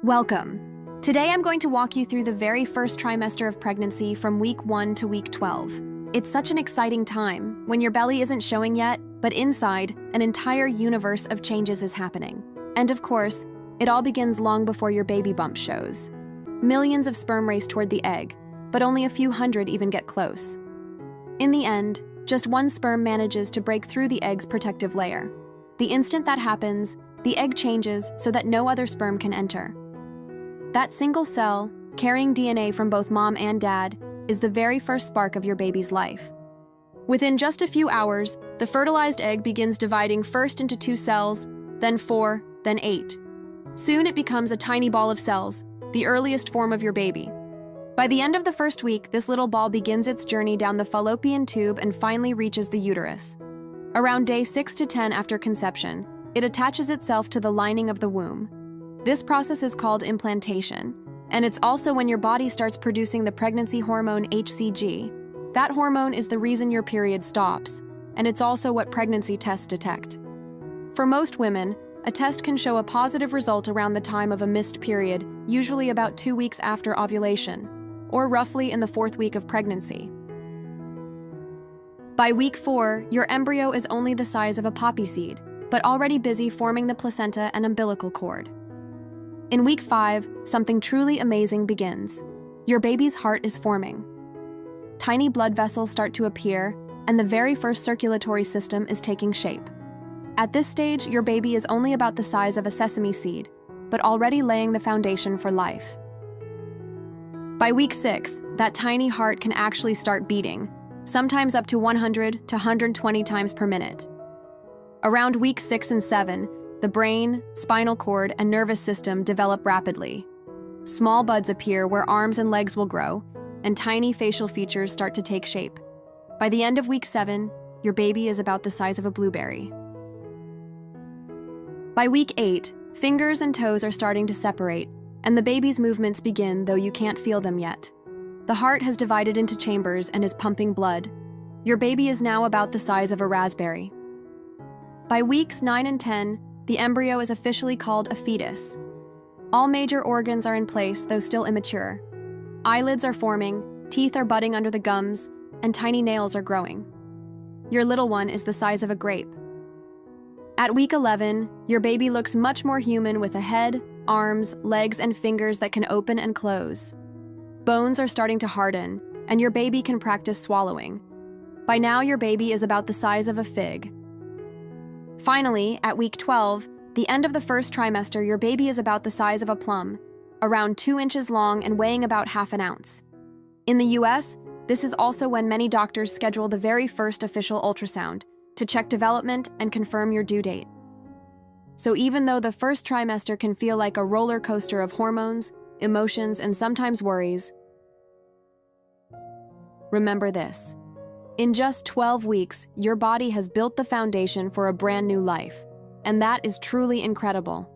Welcome. Today I'm going to walk you through the very first trimester of pregnancy from week 1 to week 12. It's such an exciting time when your belly isn't showing yet, but inside, an entire universe of changes is happening. And of course, it all begins long before your baby bump shows. Millions of sperm race toward the egg, but only a few hundred even get close. In the end, just one sperm manages to break through the egg's protective layer. The instant that happens, the egg changes so that no other sperm can enter. That single cell, carrying DNA from both mom and dad, is the very first spark of your baby's life. Within just a few hours, the fertilized egg begins dividing first into 2 cells, then 4, then 8. Soon it becomes a tiny ball of cells, the earliest form of your baby. By the end of the first week, this little ball begins its journey down the fallopian tube and finally reaches the uterus. Around day 6 to 10 after conception, it attaches itself to the lining of the womb. This process is called implantation, and it's also when your body starts producing the pregnancy hormone HCG. That hormone is the reason your period stops, and it's also what pregnancy tests detect. For most women, a test can show a positive result around the time of a missed period, usually about 2 weeks after ovulation, or roughly in the 4th week of pregnancy. By week 4, your embryo is only the size of a poppy seed, but already busy forming the placenta and umbilical cord. In week 5, something truly amazing begins. Your baby's heart is forming. Tiny blood vessels start to appear, and the very first circulatory system is taking shape. At this stage, your baby is only about the size of a sesame seed, but already laying the foundation for life. By week 6, that tiny heart can actually start beating, sometimes up to 100 to 120 times per minute. Around week 6 and 7, the brain, spinal cord, and nervous system develop rapidly. Small buds appear where arms and legs will grow, and tiny facial features start to take shape. By the end of week 7, your baby is about the size of a blueberry. By week 8, fingers and toes are starting to separate, and the baby's movements begin, though you can't feel them yet. The heart has divided into chambers and is pumping blood. Your baby is now about the size of a raspberry. By weeks 9 and 10, the embryo is officially called a fetus. All major organs are in place, though still immature. Eyelids are forming, teeth are budding under the gums, and tiny nails are growing. Your little one is the size of a grape. At week 11, your baby looks much more human with a head, arms, legs, and fingers that can open and close. Bones are starting to harden, and your baby can practice swallowing. By now, your baby is about the size of a fig. Finally, at week 12, the end of the first trimester, your baby is about the size of a plum, around 2 inches long and weighing about half an ounce. In the US, this is also when many doctors schedule the very first official ultrasound to check development and confirm your due date. So even though the first trimester can feel like a roller coaster of hormones, emotions, and sometimes worries, remember this. In just 12 weeks, your body has built the foundation for a brand new life, and that is truly incredible.